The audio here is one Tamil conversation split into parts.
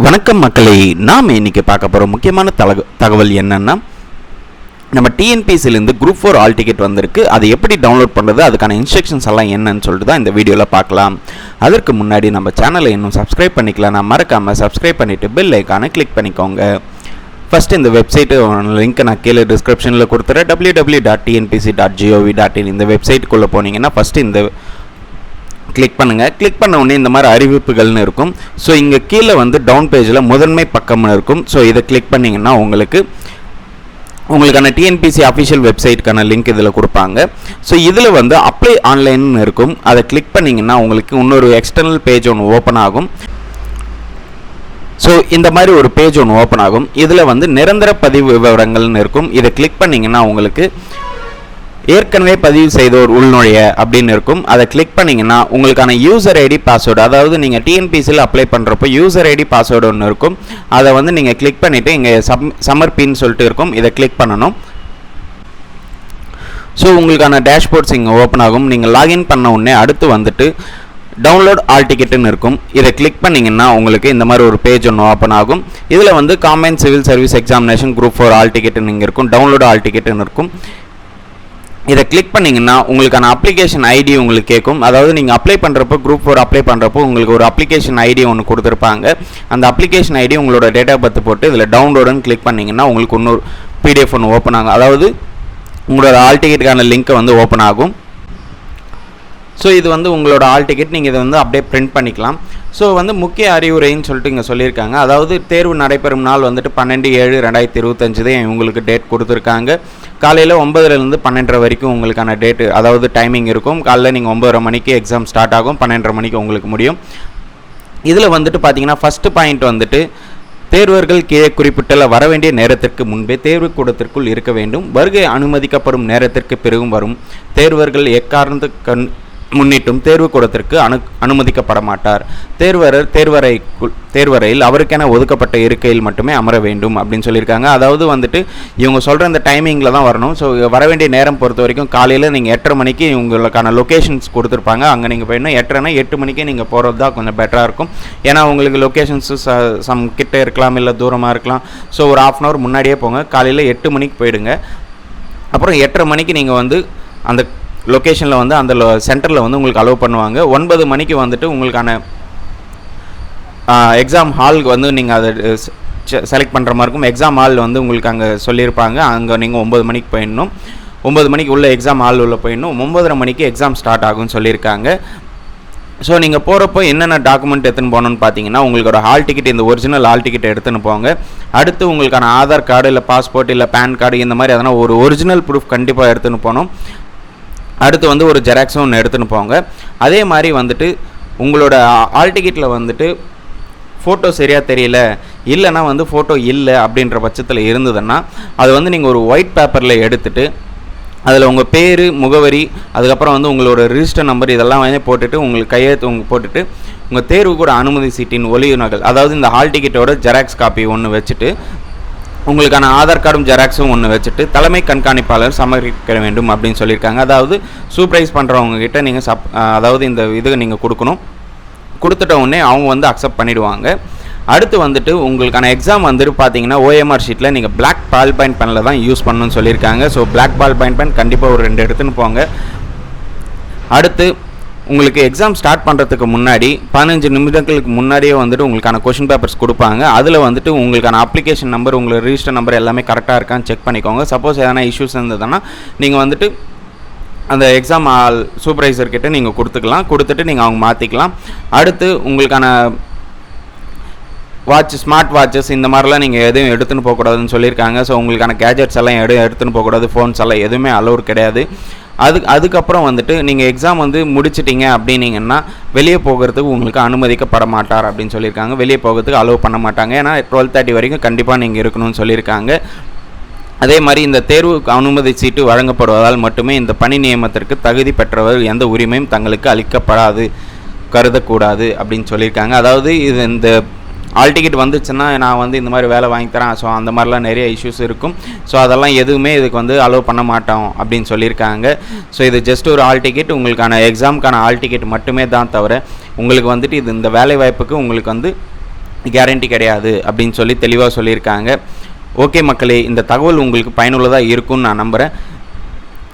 வணக்கம் மக்களே, நாம் இன்னைக்கு பார்க்க போகிற முக்கியமான தகவல் என்னன்னா, நம்ம டிஎன்பிசிலேருந்து குரூப் 4 ஆல் டிக்கெட் வந்திருக்கு. அதை எப்படி டவுன்லோட் பண்ணுறது, அதுக்கான இன்ஸ்ட்ரக்ஷன்ஸ் எல்லாம் என்னன்னு சொல்லிட்டு தான் இந்த வீடியோவில் பார்க்கலாம். அதற்கு முன்னாடி நம்ம சேனலை இன்னும் சப்ஸ்கிரைப் பண்ணிக்கலாம், நான் மறக்காமல் சப்ஸ்கிரைப் பண்ணிவிட்டு பெல் ஐக்கானை கிளிக் பண்ணிக்கோங்க. ஃபஸ்ட்டு இந்த வெப்சைட்டு லிங்க்கை நான் கீழே டிஸ்கிரிப்ஷனில் கொடுத்துறேன். www.tnpc.gov.in இந்த வெப்சைட்டுக்குள்ளே போனீங்கன்னா ஃபஸ்ட்டு இந்த கிளிக் பண்ணுங்கள். கிளிக் பண்ண உடனே இந்த மாதிரி அறிவிப்புகள்னு இருக்கும். ஸோ இங்கே கீழே வந்து டவுன் பேஜில் முதன்மை பக்கம்னு இருக்கும். ஸோ இதை கிளிக் பண்ணிங்கன்னா உங்களுக்கான டிஎன்பிசி அஃபிஷியல் வெப்சைட்டுக்கான லிங்க் இதில் கொடுப்பாங்க. ஸோ இதில் வந்து அப்ளை ஆன்லைன்னு இருக்கும். அதை கிளிக் பண்ணிங்கன்னா உங்களுக்கு இன்னொரு எக்ஸ்டர்னல் பேஜ் ஒன்று ஓப்பன் ஆகும். ஸோ இந்த மாதிரி ஒரு பேஜ் ஒன்று ஓப்பன் ஆகும். இதில் வந்து நிரந்தர பதிவு விவரங்கள்னு இருக்கும். இதை கிளிக் பண்ணிங்கன்னா உங்களுக்கு ஏற்கனவே பதிவு செய்தோர் உள்நுழைய அப்படின்னு இருக்கும். அதை கிளிக் பண்ணிங்கன்னா உங்களுக்கான யூசர் ஐடி பாஸ்வேர்டு, அதாவது நீங்கள் டிஎன்பிசியில் அப்ளை பண்ணுறப்போ யூசர் ஐடி பாஸ்வேர்டு ஒன்று இருக்கும். அதை வந்து நீங்கள் கிளிக் பண்ணிவிட்டு இங்கே சமர்ப்பின்னு சொல்லிட்டு இருக்கும். இதை கிளிக் பண்ணணும். ஸோ உங்களுக்கான டேஷ்போர்ட்ஸ் இங்கே ஓப்பன் ஆகும். நீங்கள் லாகின் பண்ண உடனே அடுத்து வந்துட்டு டவுன்லோட் ஆல் டிக்கெட்டுன்னு இருக்கும். இதை கிளிக் பண்ணிங்கன்னா உங்களுக்கு இந்த மாதிரி ஒரு பேஜ் ஒன்று ஓப்பன் ஆகும். இதில் வந்து common civil service examination group 4 hall டிக்கெட்டுன்னு இங்கே இருக்கும். டவுன்லோட் ஆல் டிக்கெட்டுன்னு இருக்கும். இதை கிளிக் பண்ணிங்கன்னா உங்களுக்கான அப்ளிகேஷன் ஐடி உங்களுக்கு கேட்கும். அதாவது நீங்கள் அப்ளை பண்ணுறப்போ குரூப் 4 அப்ளை பண்ணுறப்போ உங்களுக்கு ஒரு அப்ளிகேஷன் ஐடி ஒன்று கொடுத்துருப்பாங்க. அந்த அப்ளிகேஷன் ஐடி உங்களோட டேட் ஆஃப் பர்த் போட்டு இதில் டவுன்லோடுன்னு கிளிக் பண்ணிங்கன்னா உங்களுக்கு இன்னொரு பிடிஎஃப் ஒன்று ஓப்பன் ஆகும். அதாவது உங்களோட ஆல் டிக்கெட்டுக்கான லிங்க்கை வந்து ஓப்பன் ஆகும். ஸோ இது வந்து உங்களோட ஆல் டிக்கெட், நீங்கள் இதை வந்து அப்படியே பிரிண்ட் பண்ணிக்கலாம். ஸோ வந்து முக்கிய அறிவுரைன்னு சொல்லிட்டு இங்கே சொல்லியிருக்காங்க. அதாவது தேர்வு நடைபெறும் நாள் வந்துட்டு 12/7/2025 தான் உங்களுக்கு டேட் கொடுத்துருக்காங்க. காலையில் 9லேருந்து 12:30 வரைக்கும் உங்களுக்கான டேட்டு, அதாவது டைமிங் இருக்கும். காலையில் நீங்கள் 9:30 மணிக்கு எக்ஸாம் ஸ்டார்ட் ஆகும், 12:30 மணிக்கு உங்களுக்கு முடியும். இதில் வந்துட்டு பார்த்தீங்கன்னா ஃபஸ்ட்டு பாயிண்ட் வந்துட்டு தேர்வர்கள் கீழே குறிப்பிட்டுள்ள வர வேண்டிய நேரத்திற்கு முன்பே தேர்வு கூடத்திற்குள் இருக்க வேண்டும். வருகை அனுமதிக்கப்படும் நேரத்திற்கு பிறகும் வரும் தேர்வர்கள் எக்காரணத்துக்கு முன்னிட்டும் தேர்வு கூடத்திற்கு அனுமதிக்கப்பட மாட்டார். தேர்வரையில் அவருக்கென ஒதுக்கப்பட்ட இருக்கையில் மட்டுமே அமர வேண்டும் அப்படின்னு சொல்லியிருக்காங்க. அதாவது வந்துட்டு இவங்க சொல்கிற இந்த டைமிங்கில் தான் வரணும். ஸோ வர வேண்டிய நேரம் பொறுத்த வரைக்கும் காலையில் நீங்கள் 8:30 மணிக்கு உங்களுக்கான லொக்கேஷன்ஸ் கொடுத்துருப்பாங்க. அங்கே நீங்கள் போயிடணும். 8:30னா 8 மணிக்கே நீங்கள் போகிறது தான் கொஞ்சம் பெட்டராக இருக்கும். ஏன்னா உங்களுக்கு லொக்கேஷன்ஸு சம் கிட்ட இருக்கலாம், இல்லை தூரமாக இருக்கலாம். ஸோ ஒரு 1/2 hour முன்னாடியே போங்க. காலையில் 8 மணிக்கு போயிடுங்க. அப்புறம் 8:30 மணிக்கு நீங்கள் வந்து அந்த லொக்கேஷனில் வந்து அந்த சென்டரில் வந்து உங்களுக்கு அலோவ் பண்ணுவாங்க. 9 மணிக்கு வந்துட்டு உங்களுக்கான எக்ஸாம் ஹாலுக்கு வந்து நீங்கள் அதை செலக்ட் பண்ணுற மாதிரி இருக்கும். எக்ஸாம் ஹால் வந்து உங்களுக்கு அங்கே சொல்லியிருப்பாங்க. அங்கே நீங்கள் 9 மணிக்கு போயிடணும். 9 மணிக்கு உள்ள எக்ஸாம் ஹால் உள்ள போயிடணும். 9:30 மணிக்கு எக்ஸாம் ஸ்டார்ட் ஆகும்னு சொல்லியிருக்காங்க. ஸோ நீங்கள் போகிறப்போ என்னென்ன டாக்குமெண்ட் எடுத்துன்னு போகணுன்னு பார்த்தீங்கன்னா உங்களோட ஹால் டிக்கெட், இந்த ஒரிஜினல் ஹால் டிக்கெட் எடுத்துன்னு போங்க. அடுத்து உங்களுக்கான ஆதார் கார்டு, இல்லை பாஸ்போர்ட், இல்லை பேன் கார்டு, இந்த மாதிரி அதனால் ஒரு ஒரிஜினல் ப்ரூஃப் கண்டிப்பாக எடுத்துன்னு போகணும். அடுத்து வந்து ஒரு ஜெராக்ஸும் ஒன்று எடுத்துன்னு போங்க. அதே மாதிரி வந்துட்டு உங்களோட ஆல் டிக்கெட்டில் வந்துட்டு ஃபோட்டோ சரியாக தெரியல, இல்லைனா வந்து ஃபோட்டோ இல்லை அப்படின்ற பட்சத்தில் இருந்ததுன்னா அது வந்து நீங்கள் ஒரு ஒயிட் பேப்பரில் எடுத்துகிட்டு அதில் உங்கள் பேர், முகவரி, அதுக்கப்புறம் வந்து உங்களோட ரிஜிஸ்டர் நம்பர் இதெல்லாம் வந்து போட்டுட்டு உங்களுக்கு கையெழுத்து போட்டுட்டு உங்கள் தேர்வு கூட அனுமதி சீட்டின் ஒலிவு நகல், அதாவது இந்த ஹால் டிக்கெட்டோட ஜெராக்ஸ் காப்பி ஒன்று வச்சுட்டு உங்களுக்கான ஆதார் கார்டும் ஜெராக்ஸும் ஒன்று வச்சுட்டு தலைமை கண்காணிப்பாளர் சமர்ப்பிக்க வேண்டும் அப்படின்னு சொல்லியிருக்காங்க. அதாவது சூப்பர்வைஸ் பண்ணுறவங்க கிட்ட நீங்கள் அதாவது இந்த இது நீங்கள் கொடுக்கணும். கொடுத்துட்ட உடனே அவங்க வந்து அக்செப்ட் பண்ணிவிடுவாங்க. அடுத்து வந்துட்டு உங்களுக்கான எக்ஸாம் வந்துட்டு பார்த்தீங்கன்னா OMR ஷீட்டில் நீங்கள் பிளாக் பால் பாயிண்ட் பெனில் தான் யூஸ் பண்ணணும்னு சொல்லியிருக்காங்க. So black ballpoint pen கண்டிப்பாக ஒரு 2 எடுத்துன்னு போங்க. அடுத்து உங்களுக்கு எக்ஸாம் ஸ்டார்ட் பண்ணுறதுக்கு முன்னாடி 15 நிமிடங்களுக்கு முன்னாடியே வந்துட்டு உங்களுக்கான கொஷின் பேப்பர்ஸ் கொடுப்பாங்க. அதில் வந்துட்டு உங்களுக்கான அப்ளிகேஷன் நம்பர், உங்களோட ரிஜிஸ்டர் நம்பர் எல்லாமே கரெக்டாக இருக்கான்னு செக் பண்ணிக்கோங்க. சப்போஸ் எதனா இஷ்யூஸ் இருந்ததுன்னா நீங்கள் வந்துட்டு அந்த எக்ஸாம் சூப்பர்வைசர்கிட்ட நீங்கள் கொடுத்துட்டு நீங்கள் அவங்க மாற்றிக்கலாம். அடுத்து உங்களுக்கான ஸ்மார்ட் வாட்சஸ் இந்த மாதிரிலாம் நீங்கள் எதுவும் எடுத்துன்னு போகக்கூடாதுன்னு சொல்லியிருக்காங்க. ஸோ உங்களுக்கான கேஜெட்ஸ் எல்லாம் எடுத்துன்னு போகக்கூடாது, ஃபோன்ஸ் எல்லாம் எதுவுமே அலோடு கிடையாது. அதுக்கப்புறம் வந்துட்டு நீங்கள் எக்ஸாம் வந்து முடிச்சிட்டிங்க அப்படின்னீங்கன்னா வெளியே போகிறதுக்கு உங்களுக்கு அனுமதிக்கப்பட மாட்டார் அப்படின்னு சொல்லியிருக்காங்க. வெளியே போகிறதுக்கு அலோவ் பண்ண மாட்டாங்க. ஏன்னா 12:30 வரைக்கும் கண்டிப்பாக நீங்கள் இருக்கணும்னு சொல்லியிருக்காங்க. அதே மாதிரி இந்த தேர்வு அனுமதி சீட்டு வழங்கப்படுவதால் மட்டுமே இந்த பணி நியமனத்திற்கு தகுதி பெற்றவர் எந்த உரிமையும் தங்களுக்கு கருதக்கூடாது அப்படின்னு சொல்லியிருக்காங்க. அதாவது இது இந்த ஆல் டிக்கெட் வந்துச்சுன்னா நான் வந்து இந்த மாதிரி வேலை வாங்கி தரேன், ஸோ அந்த மாதிரிலாம் நிறைய இஷ்யூஸ் இருக்கும். ஸோ அதெல்லாம் எதுவுமே இதுக்கு வந்து அலோவ் பண்ண மாட்டோம் அப்படின்னு சொல்லியிருக்காங்க. ஸோ இது ஜஸ்ட் ஒரு ஆல் டிக்கெட், உங்களுக்கான எக்ஸாமுக்கான ஆல் டிக்கெட் மட்டுமே தான் தவிர உங்களுக்கு வந்துட்டு இது இந்த வேலை வாய்ப்புக்கு உங்களுக்கு வந்து கேரண்டி கிடையாது அப்படின்னு சொல்லி தெளிவாக சொல்லியிருக்காங்க. ஓகே மக்களே, இந்த தகவல் உங்களுக்கு பயனுள்ளதாக இருக்கும்னு நான் நம்புகிறேன்.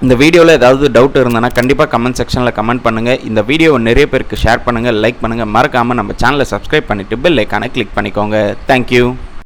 இந்த வீடியோவில் ஏதாவது டவுட் இருந்ததுன்னா கண்டிப்பாக கமெண்ட் செக்ஷனில் கமெண்ட் பண்ணுங்கள். இந்த வீடியோவை நிறைய பேருக்கு ஷேர் பண்ணுங்கள், லைக் பண்ணுங்கள். மறக்காமல் நம்ம சேனலை சப்ஸ்கிரைப் பண்ணிவிட்டு பெல் ஐக்கானை கிளிக் பண்ணிக்கோங்க. தேங்க்யூ.